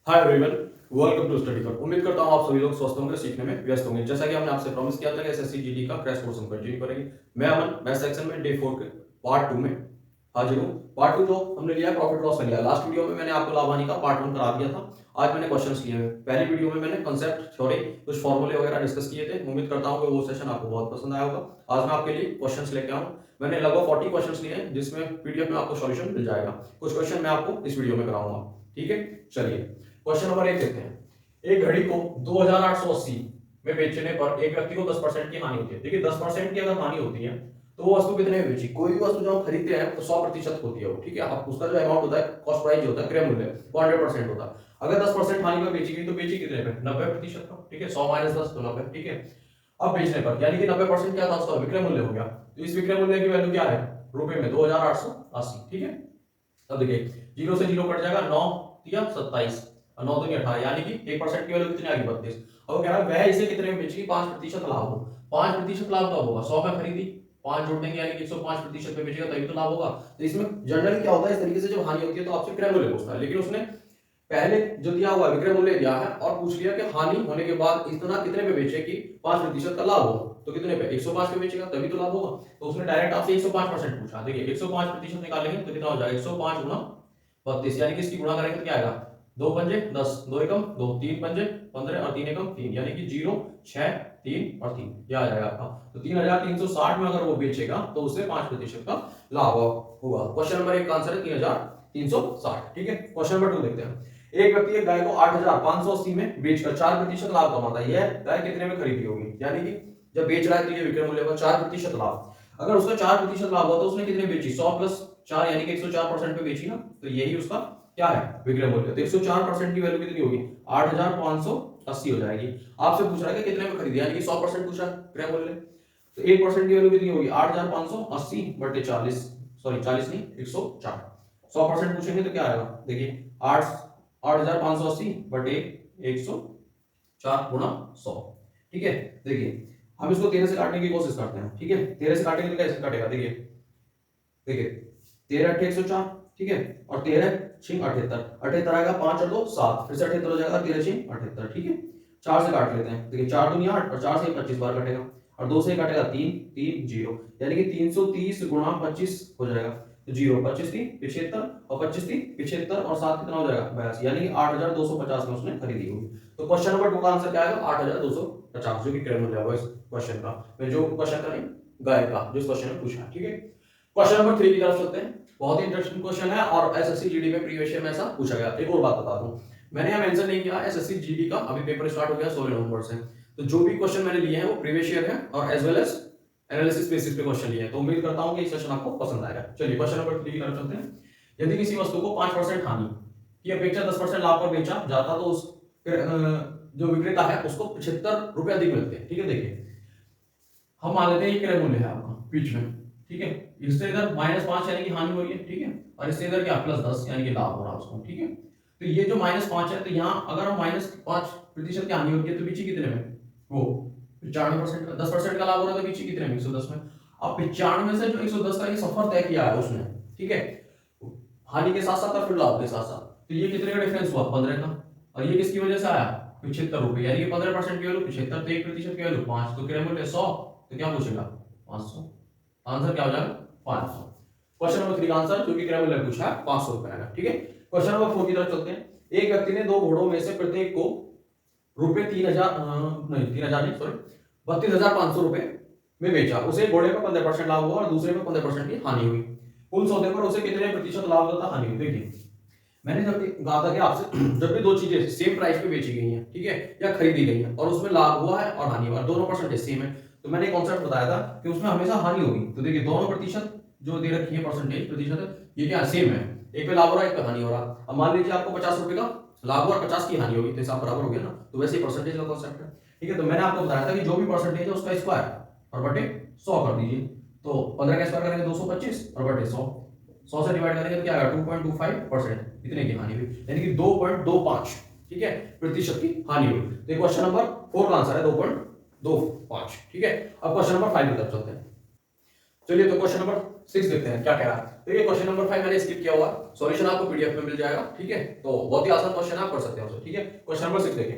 Hi everyone, welcome to study for. उम्मीद करता हूँ आप सभी लोग स्वस्थ होंगे, सीखने में व्यस्त होंगे। जैसा कि हमने आपसे प्रॉमिस किया था कि एसएससी जीडी का क्रैश कोर्स हम कंटिन्यू करेंगे। मैं अमन मैथ सेक्शन में डे 4 के पार्ट 2 में हाजिर हूँ। पार्ट 2 जो हमने लिया प्रॉफिट लॉस का लिया। लास्ट वीडियो में मैंने आपको लाभ हानि का पार्ट 1 करा दिया था। आज मैंने क्वेश्चंस लिए हैं। पहली वीडियो में मैंने कंसेप्ट थ्योरी कुछ फॉर्मूले वगैरह डिस्कस किए थे। उम्मीद करता हूँ कि वो सेशन आपको बहुत पसंद आया होगा। आज मैं आपके लिए क्वेश्चंस लेके आऊँ। मैंने लगभग 40 क्वेश्चंस लिए हैं, जिसमें पीडीएफ में आपको सॉल्यूशन मिल जाएगा। कुछ क्वेश्चन मैं आपको इस वीडियो में कराऊंगा। ठीक है, चलिए क्वेश्चन नंबर 1 देखते हैं। एक घड़ी को 2880 में बेचने पर एक व्यक्ति को 10% की हानि होती है। देखिए 10% की अगर हानि होती है तो वो वस्तु कितने में बेची। कोई भी वस्तु जो हम खरीदते हैं तो 100% होती है वो, ठीक है। अब उसका जो अमाउंट होता है, कॉस्ट प्राइस होता है, क्रय मूल्य, वो 100% होता है। अगर 10% हानि में बेची गई तो बेची कितने पे, 90% का, ठीक है। 100 - 10 तो 90, ठीक है। अब बेचने पर यानी कि 90% क्या था, उसका विक्रय मूल्य हो गया। तो इस विक्रय मूल्य की वैल्यू क्या है रुपए में, 2880, ठीक है। अब देखिए जीरो से जीरो कट जाएगा, 9 या 27 और 9 दूनी 18, यानी कि 1% की वैल्यू कितनी आ गई, 32। अब कह रहा है वह इसे कितने में बेचेगी, 5% लाभ हो। 5% लाभ कब होगा, 100 में खरीदी, 5 जोड़ देंगे यानी कि 105% में बेचेगा, तभी तो लाभ होगा। तो इसमें जनरली क्या होता है, इस तरीके से जब हानि होती है तो आपसे क्रय मूल्य पूछता है, लेकिन उसने पहले जो दिया हुआ विक्रय मूल्य दिया है और पूछ लिया कि हानि होने के बाद इतना कितने में बेचे कि 5% का लाभ हो। तो कितने पे, 105 पे बेचेगा, तभी तो लाभ होगा। तो उसने डायरेक्ट आपसे 105% पूछा। देखिए 105% निकालेंगे तो कितना हो जाएगा, 105 गुना 32, यानी कि इसकी गुणा करेंगे तो क्या आएगा, 2 पंजे 10, 2 एकम 2, 3 पंजे 15 और 3 एकम 3, यानी कि 0 6 3 और 3, यह आ जाएगा आपका। तो 3360 में अगर वो बेचेगा तो उसे 5% का लाभ होगा। क्वेश्चन नंबर 1 का आंसर है 3360, ठीक है। क्वेश्चन नंबर 2 देखते हैं। एक व्यक्ति एक गाय को 8580 में बेचकर 4% लाभ कमाता है। यह गाय कितने में खरीदी होगी, यानी कि जब बेच रहा है तो ये विक्रय मूल्य का 4% लाभ। अगर उसका 4% लाभ हुआ तो उसने कितने बेची, 100 प्लस 4 यानी कि 104% पे बेची ना, तो यही उसका क्या है, विक्रय मूल्य। तो 104% की वैल्यू कितनी होगी, 8580 हो जाएगी। आपसे पूछ रहा है कि कितने में खरीदी, यानी कि 100% पूछा विक्रय मूल्य। तो 1% की वैल्यू कितनी होगी, 8580 बटे 40, सॉरी 40 नहीं 104। 100% पूछेंगे तो क्या आएगा, देखिए 8580 बटे 104 गुणा 100, ठीक है। देखिए हम इसको 13 से काटने की कोशिश करते हैं, ठीक है। 13 से काटेंगे तो कैसे काटेगा, देखिए देखिए 13 8 104, ठीक है। और 13 6 78, 78 आएगा, 5 और 2 7, फिर से 78 हो जाएगा, 13 6 78, ठीक है। 4 से काट लेते हैं, देखिए 4 दूनी 8 और 4 से 25 बार कटेगा, और 2 से काटेगा 3 3 0, यानी कि 330 गुणा 25 हो जाएगा। तो 0 25 3 75 और 25 3 75 और 7 कितना हो जाएगा, 82, यानी कि 8250 में उसने खरीदी होगी। तो क्वेश्चन नंबर 2 का आंसर क्या आएगा, 8250, जो कि क्रय मूल्य होगा इस क्वेश्चन का। मैं जो क्वेश्चन का नहीं, गाय का जो इस क्वेश्चन में पूछा, ठीक है। क्वेश्चन नंबर 3 की तरफ चलते हैं। बहुत ही इंटरेस्टिंग क्वेश्चन है और एसएससी जीडी में प्रीवियस ईयर में ऐसा पूछा गया। एक और बात बता दूं, मैंने यहां मेंशन नहीं किया एसएससी जीडी का अभी पेपर स्टार्ट हो गया 16 नवंबर से। तो जो भी क्वेश्चन मैंने लिए हैं वो प्रीवियस ईयर है और as well as analysis basis पे क्वेश्चन लिए हैं। तो उम्मीद करता हूं कि ये सेशन आपको पसंद आएगा। चलिए क्वेश्चन नंबर 3 की तरफ चलते हैं। यदि किसी वस्तु को 5% हानि की अपेक्षा 10% लाभ पर बेचा जाता तो उस जो विक्रेता है उसको 75 रुपए अधिक मिलते हैं, ठीक है। देखिए हम मान लेते हैं ये क्रय मूल्य है आपका बीच में, ठीक है। इससे इधर -5 यानी कि हानि हो रही है, ठीक है। और इससे इधर क्या +10 यानी कि लाभ हो रहा है उसको, ठीक है। तो ये जो -5 है, तो यहाँ अगर हम -5% की हानि हो रही है तो बीच कितने में, वो 95% का, 10% का लाभ हो रहा है तो बीच कितने में, 110 में। अब 95 से जो 110 का ये सफर तय किया है उसने, ठीक है, हानि के साथ साथ और फिर लाभ के साथ साथ, तो ये कितने का डिफरेंस हुआ, 15 का। और ये किसकी वजह से आया, 75 रुपए, यानी कि 15% की वैल्यू 75, तो 1% की वैल्यू 5, तो क्रय मूल्य 100, तो क्या पूछेगा 500। आंसर क्या हो जाएगा 500। क्वेश्चन नंबर 3 का आंसर जो कि क्रय मूल्य पूछा है 500 रुपए आएगा, ठीक है। क्वेश्चन नंबर 4 की तरफ चलते हैं। एक व्यक्ति ने दो घोड़ों में से प्रत्येक को रुपए 3000 नहीं 3000 नहीं, सॉरी 32,500 रुपए में बेचा। उसे घोड़े पर 15% लाभ हुआ और दूसरे में 15% की हानि हुई। कुल सौदे पर उसे कितने प्रतिशत लाभ तथा हानि हुई। देखिए मैंने जब कहा था कि आपसे जब भी दो चीजें सेम प्राइस पे बेची गई हैं, ठीक है, या खरीदी गई हैं और उसमें लाभ हुआ है और हानि हुआ है, दोनों परसेंटेज सेम है, तो मैंने कॉन्सेप्ट बताया था कि उसमें हमेशा हानि होगी। तो देखिए दोनों प्रतिशत जो दे रखी है परसेंटेज प्रतिशत, ये क्या सेम है, एक पे लाभ हो रहा है एक पे हानि हो रहा है। अब मान लीजिए आपको 50 रुपए का लाभ हुआ और 50 की हानि होगी, तो हिसाब बराबर हो गया ना। तो वैसे ही परसेंटेज का कॉन्सेप्ट है, ठीक है। तो मैंने आपको बताया था कि जो भी परसेंटेज है उसका स्क्वायर और बटे 100 कर दीजिए। तो 15 का स्क्वायर करेंगे 225 और बटे 100, 100 से डिवाइड करेंगे तो क्या आएगा 2.25%, इतने की हानि हुई, यानी कि 2.25, ठीक है, प्रतिशत की हानि हुई। तो क्वेश्चन नंबर 4 का आंसर है 2.25, ठीक है। अब क्वेश्चन नंबर 5 की तरफ चलते हैं। चलिए तो क्वेश्चन नंबर 6 देखते हैं क्या कह रहा है। देखिए क्वेश्चन नंबर 5 मैंने स्किप किया हुआ, सॉल्यूशन आपको पीडीएफ में मिल जाएगा, ठीक है। तो बहुत ही आसान क्वेश्चन आप कर सकते हैं उसे, ठीक है। क्वेश्चन नंबर 6 देखिए,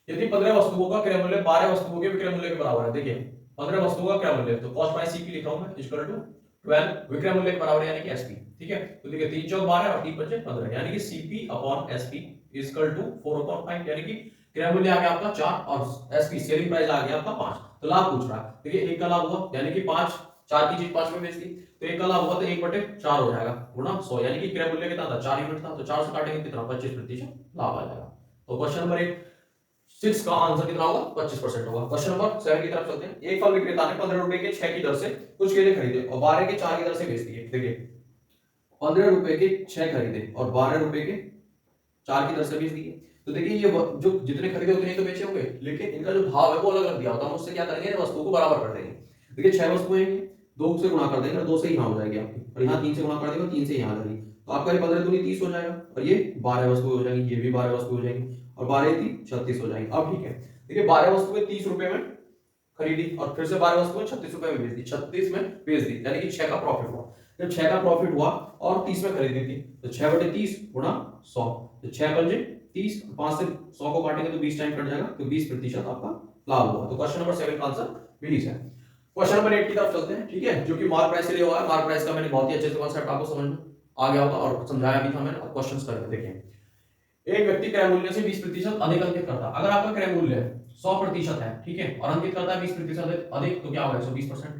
यदि 15 वस्तुओं का क्रय मूल्य 12 वस्तुओं के विक्रय मूल्य के बराबर है, देखिए 15 वस्तुओं का क्रय मूल्य, तो कॉस्ट बाय सीपी लिख रहा हूं मैं इक्वल टू 12 विक्रय मूल्य के बराबर यानी कि एसपी, ठीक है। तो देखिए 3 चौक 12 और 3 पंजे 15 यानी कि CP upon SP equal to 4/5 यानी कि क्रय मूल्य आ गया आपका 4 और एसपी सेलिंग प्राइस आ गया आपका 5। तो लाभ पूछ रहा है, देखिए एक का लाभ हुआ यानी कि 5, 4 की चीज 5 में बेच दी, तो एक का लाभ हुआ तो 1/4 हो जाएगा गुणा 100 यानी कि क्रय मूल्य कितना था 4 यूनिट था, तो 4 से काटेंगे कितना 25% लाभ आ जाएगा। तो क्वेश्चन नंबर 6 का आंसर कितना होगा 25% होगा। क्वेश्चन नंबर 7 की तरफ चलते हैं। एक फल विक्रेता ने 15 रुपए के 6 की दर से कुछ केले खरीदे और 12 के 4 की दर से बेच दिए। देखिए 15 रुपए के 6 खरीदे और 12 रुपए के 4 की दर से बेच दिए। तो देखिए ये जो जितने खरीदे उतने ही तो बेचे होंगे, लेकिन इनका जो भाव है वो अलग अलग दिया होता है। हम उससे क्या करेंगे, वस्तुओं को बराबर कर देंगे। देखिए 6 वस्तुएं हैं, 2 से गुणा कर देंगे, 2 से यहाँ हो जाएगी आपकी, और यहाँ 3 से गुणा कर देंगे, 3 से यहाँ आ जाएगी। तो आपका ये 15 दूनी 30 हो जाएगा, और ये 12 वस्तुएं हो जाएंगी, ये भी 12 वस्तुएं हो जाएंगी, और 12 3 36 हो जाएंगी। अब ठीक है, देखिए 12 वस्तुएं 30 रुपए में खरीदी और फिर से 12 वस्तुएं 36 रुपए में बेच दी, 36 में बेच दी, यानी कि 6 का प्रॉफिट हुआ। जब 6 का प्रॉफिट हुआ और 30 में खरीदी थी, तो 6/30 गुणा 100, तो 6 पंजे 30, 5 से 100 को काटेंगे तो 20 टाइम कट जाएगा, तो 20% आपका लाभ हुआ। तो क्वेश्चन नंबर 7 का आंसर 20 है। क्वेश्चन नंबर 8 की तरफ चलते हैं, ठीक है, जो कि मार्क प्राइस से लिया हुआ है। मार्क प्राइस का मैंने बहुत ही अच्छे से कॉन्सेप्ट आपको समझ में आ गया होगा और समझाया भी था मैंने। अब क्वेश्चंस करके देखिए, एक व्यक्ति क्रय मूल्य से 20% अधिक अंकित करता है। अगर आपका क्रय मूल्य 100% है, ठीक है, और अंकित करता है 20% अधिक, तो क्या होगा 120%,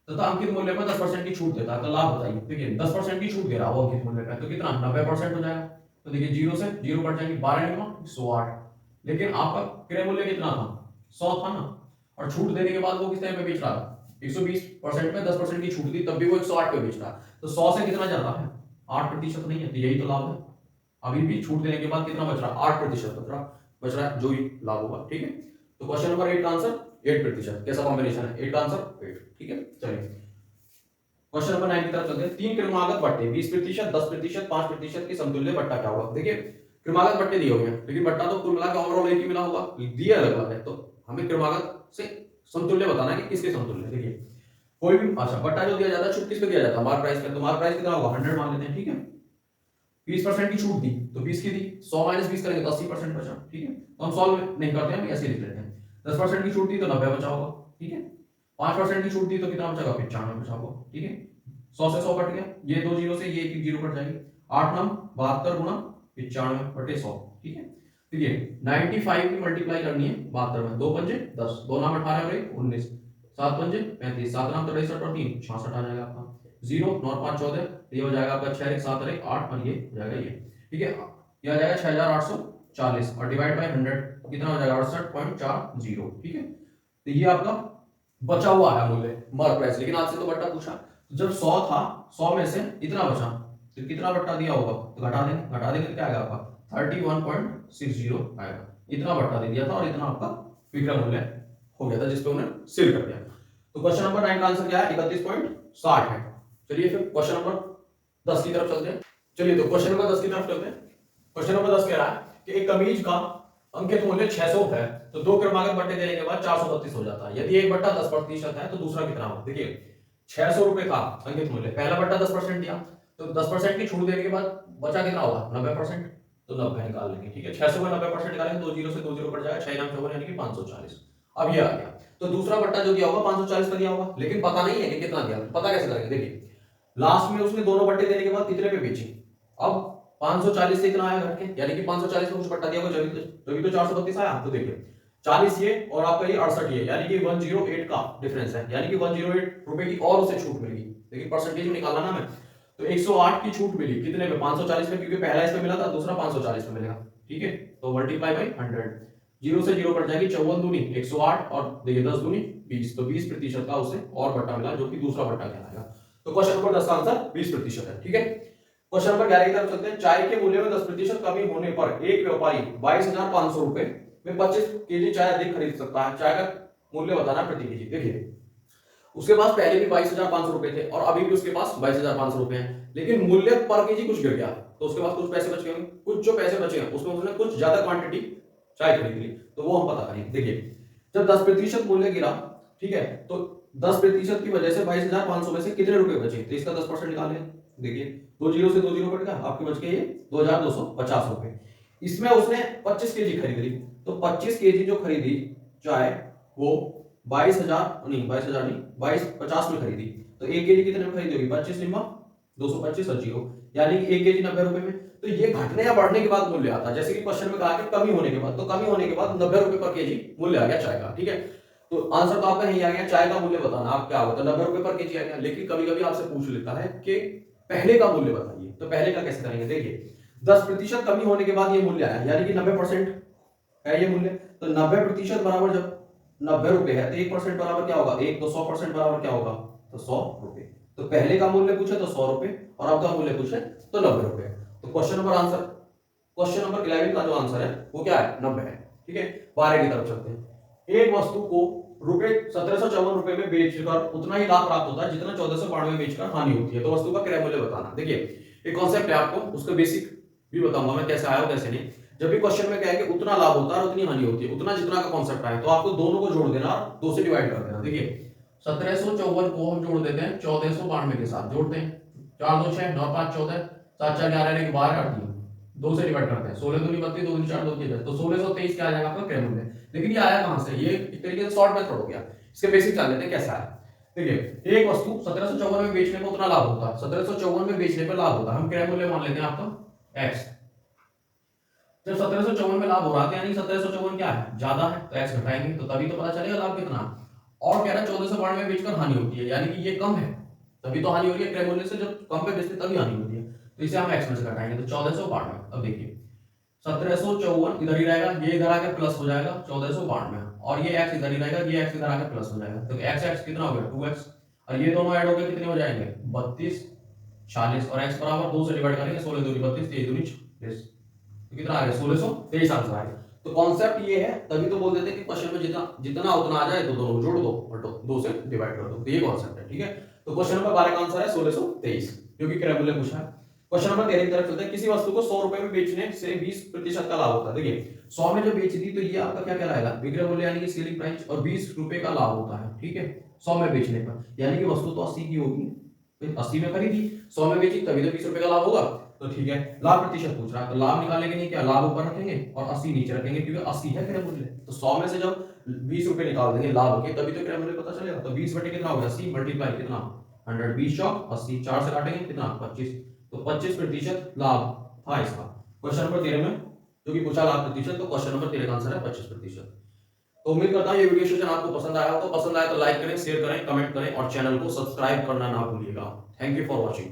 तथा अंकित मूल्य पर 10% की छूट देता है, तो लाभ बताइए। देखिए 10% की छूट दे रहा है वो अंकित मूल्य पे, तो कितना 90% हो जाएगा। तो देखिए 0 से 0 कट जाएंगे, 12 निकला 108, लेकिन आपका क्रय मूल्य कितना था 100 था ना, और छूट देने के बाद वो किस टाइम पे बेच रहा है 120% में 10% की छूट दी, तब भी वो 108 पे बेच रहा है। तो 100 से कितना ज्यादा है 8% नहीं है, तो यही तो लाभ है। अभी भी छूट देने के बाद कितना बच रहा है 8% बच रहा है, जो भी लाभ होगा, ठीक है। तो क्वेश्चन नंबर 8 का आंसर 8%। कैसा कॉम्बिनेशन है 8 का आंसर 8, ठीक है। चलिए क्वेश्चन नंबर 9 की तरफ चलते हैं। 3 क्रमागत बट्टे 20%, 10%, 5% के समतुल्य बट्टा क्या होगा। देखिए क्रमागत बट्टे दिए हुए हैं, लेकिन बट्टा तो कुल मिला के ओवरऑल एक ही मिला होगा, दिए अलग अलग है, तो हमें क्रमागत से समतुल्य बताना है कि किसके समतुल्य। देखिए कोई भी अच्छा बट्टा जो दिया जाता है छूट किस पे दिया जाता है मार्क प्राइस पे, तो मार्क प्राइस कितना होगा 100 मान लेते हैं, ठीक है। 20% की छूट दी तो 20 की दी, 100 माइनस 20 करेंगे तो 80% बचा, ठीक है। तो हम सॉल्व नहीं करते हैं, ऐसे लिख लेते हैं। 10% की छूट दी तो 90 बचा होगा, ठीक है। 5% की छूट दी तो कितना बचेगा 95 बचा होगा, ठीक है। 100 से 100 कट गया, ये 2 जीरो से ये 1 जीरो कट जाएगी, 8 9 72 गुणा 95/100, ठीक है। तो ये 95 की मल्टीप्लाई करनी है 72 में, 2 पंजे 10, 2 नाम 18 और 1 19, 7 पंजे 35, 7 नाम 63 और 3 66 आ जाएगा आपका। 0 9 5 14, ये हो जाएगा आपका 6 1 7 और 1 8, और ये हो जाएगा ये, ठीक है। ये आ जाएगा 6840 और डिवाइड बाय 100 कितना हो जाएगा 68.40, ठीक है। तो ये आपका बचा हुआ है मूल्य मार्क प्राइस, लेकिन आपसे तो बट्टा पूछा, तो जब 100 था 100 में से इतना बचा, तो कितना बट्टा दिया होगा, तो घटा देंगे तो क्या आएगा आपका 31.60 आएगा। इतना बट्टा दे दिया था और इतना आपका विक्रय मूल्य हो गया था, जिसपे उन्हें सेल कर दिया। तो क्वेश्चन नंबर 9 का आंसर क्या है 31.60 है। चलिए फिर क्वेश्चन नंबर 10 की तरफ चलते हैं। चलिए तो क्वेश्चन नंबर 10 की तरफ चलते हैं। क्वेश्चन नंबर 10 कह रहा है कि एक कमीज का अंकित मूल्य 600 है, तो 2 क्रमागत बट्टे देने के बाद 432 हो जाता है। यदि एक बट्टा 10% है तो दूसरा कितना होगा। देखिए 600 रुपए का अंकित मूल्य, पहला बट्टा 10% दिया, तो 10% की छूट देने के बाद बचा कितना होगा 90%, तो 90 निकाल लेंगे, ठीक है। 600 का 90% निकालेंगे, 2 जीरो से 2 जीरो कट जाएगा, 6 नाम 54 यानी कि 540। अब ये आ गया, तो दूसरा बट्टा जो दिया होगा 540 का दिया होगा, लेकिन पता नहीं है कि कितना दिया, पता कैसे करेंगे। देखिए लास्ट में उसने दोनों बट्टे देने के बाद कितने पे बेची, अब 540 से इतना आया घट के, यानी कि 540 में कुछ बट्टा दिया होगा, जब तो 432 आया। तो देखिए 40 ये और आपका ये 68 ये, यानी कि 108 का डिफरेंस है, यानी कि 108 रुपए की और उसे छूट मिलेगी। देखिए परसेंटेज में निकालना ना मैं, तो 108 की छूट मिली कितने में 540 में, क्योंकि पहला इसमें मिला था, दूसरा 540 में मिलेगा, ठीक है। तो मल्टीप्लाई बाय 100, 0 से 0 कट जाएगी, 54 दूनी 108 और देखिए 10 दूनी 20, तो 20% का उसे और बट्टा मिला, जो कि दूसरा बट्टा कहलाएगा। तो क्वेश्चन नंबर 10 का आंसर 20% है, ठीक है। क्वेश्चन नंबर 11 की तरफ चलते हैं। चाय के मूल्य में 10% कमी होने पर एक व्यापारी 22,500 रुपए में 25 केजी चाय अधिक खरीद सकता है। चाय का मूल्य बताना प्रति केजी। देखिए उसके पास पहले भी 22,500 रुपए थे और अभी भी उसके पास 22,500 रुपए हैं, लेकिन मूल्य पर केजी कुछ गिर गया, तो उसके पास कुछ पैसे बच गए, कुछ जो पैसे बचे हैं उसमें उसने कुछ ज्यादा क्वांटिटी चाय खरीद ली, तो वो हम पता करेंगे। देखिए जब 10% मूल्य गिरा, ठीक है, तो 10% की वजह से 22,500 में से कितने रुपए बचे, तो इसका 10% निकालें। देखिए 2 जीरो से 2 जीरो कट गया, आपके बच गए ये 2,250 रुपए। इसमें उसने 25 केजी खरीद ली, तो 25 केजी जो खरीदी चाय वो 22,000 नहीं, 22,000 नहीं, 22,50 में खरीदी, तो 1 केजी कितने में खरीदी होगी, 25 निम्मा 225 और जीरो, यानी कि 1 केजी 90 रुपए में। तो ये घटने या बढ़ने के बाद मूल्य आता है, जैसे कि क्वेश्चन में कहा कि कमी होने के बाद, तो कमी होने के बाद 90 रुपए पर केजी मूल्य आ गया चाय का, ठीक है। तो आंसर तो आपका यही आ गया, चाय का मूल्य बताना, आप क्या होता है 90 रुपए पर केजी आ गया। लेकिन कभी कभी आपसे पूछ लेता है कि पहले का मूल्य बताइए, तो पहले का कैसे करेंगे, देखिए 10% कमी होने के बाद ये मूल्य आया, यानी कि 90% है ये मूल्य, तो 90% बराबर जब 90 रुपए है तो 1% बराबर क्या होगा, एक, तो 100% बराबर क्या होगा, तो 100 रुपए। तो पहले का मूल्य पूछे तो 100 रुपए और अब का मूल्य पूछे तो 90 रुपए। तो क्वेश्चन नंबर 11 का जो आंसर है वो क्या है, 90 है, ठीक है। 12 की तरफ चलते हैं। एक वस्तु को रुपए 1754 रुपए में बेचकर उतना ही लाभ प्राप्त होता है जितना 1492 में बेचकर हानि होती है, तो वस्तु का क्रय मूल्य बताना। देखिए एक कॉन्सेप्ट है, आपको उसका बेसिक भी बताऊंगा मैं, कैसे आया कैसे नहीं। जब भी क्वेश्चन में क्या है कि उतना लाभ होता है और उतनी हानि होती है, उतना जितना का कॉन्सेप्ट आए, तो आपको दोनों को जोड़ देना और 2 से डिवाइड कर देना। देखिए 1754 को हम जोड़ देते हैं 1492 के साथ, जोड़ते हैं 4 2 6 9 5 14, 7 4 11 यानी कि 12 और 3 2 से डिवाइड करते हैं, 16 दूनी 32, 2 दूनी 4 2 3, तो 1623 क्या आ जाएगा आपका क्रय मूल्य। लेकिन ये आया कहां से, ये एक तरीके से शॉर्ट मेथड हो गया, इसके बेसिक जान लेते हैं कैसा है। देखिए एक वस्तु 1754 में बेचने पर उतना लाभ होता है, 1754 में बेचने पर लाभ होता है, हम क्रय मूल्य मान लेते हैं आपका x। जब 1754 में लाभ हो रहा है यानी 1754 क्या है, ज्यादा है, तो x घटाएंगे तो तभी तो पता चलेगा लाभ कितना। और कह रहा है 1492 में बेचकर हानि होती है, यानी कि ये कम है तभी तो हानि हो रही है, क्रय मूल्य से जब कम पे बेचते तभी हानि होती है, तो इसे हम x में से घटाएंगे तो 1492। अब देखिए 1754 इधर ही रहेगा, ये इधर आके प्लस हो जाएगा 1492, और ये x इधर ही रहेगा, ये x इधर आके प्लस हो जाएगा, तो x x कितना हो गया 2x, और ये दोनों ऐड होकर कितने हो जाएंगे 32 40, और x बराबर 2 से डिवाइड करेंगे, 16 दूनी 32 23 दूनी 36, तो कितना आ गया 1623 आंसर आ गया। तो कॉन्सेप्ट ये है, तभी तो बोल देते हैं कि क्वेश्चन में जितना जितना उतना आ जाए तो दोनों जोड़ दो और 2 से डिवाइड कर दो, तो ये कॉन्सेप्ट है, ठीक है। तो क्वेश्चन नंबर 12 का आंसर है 1623, क्योंकि क्रय मूल्य पूछा है। क्वेश्चन नंबर 13 की तरफ चलते हैं। किसी वस्तु को 100 रुपए में बेचने से 20% का लाभ होता है। देखिए 100 में जब बेच दी तो ये आपका क्या कहलाएगा, विक्रय मूल्य यानी कि सेलिंग प्राइस, और 20 रुपए का लाभ होता है, ठीक है 100 में बेचने पर, यानी कि वस्तु तो 80 की होगी, 80 में खरीदी 100 में बेची तभी तो 20 रुपए का लाभ होगा, तो ठीक है। लाभ प्रतिशत पूछ रहा है, तो लाभ निकालने के लिए क्या, लाभ ऊपर रखेंगे और 80 नीचे रखेंगे, क्योंकि 80 है क्रय मूल्य, तो 100 में से जब 20 रुपए निकाल देंगे लाभ के तभी तो क्रय मूल्य पता चलेगा। तो 20 बटे कितना होगा 80 मल्टीप्लाई कितना 100, 20 चौक 80, 4 से काटेंगे कितना 25, तो 25% लाभ था इसका क्वेश्चन नंबर 13 में, जो कि पूछा लाभ प्रतिशत, तो क्वेश्चन नंबर 13 का आंसर है 25%। तो उम्मीद करता हूं ये वीडियो सेशन आपको पसंद आया हो, तो पसंद आया तो लाइक करें, शेयर करें, कमेंट करें और चैनल को सब्सक्राइब करना ना भूलिएगा। Thank you for watching.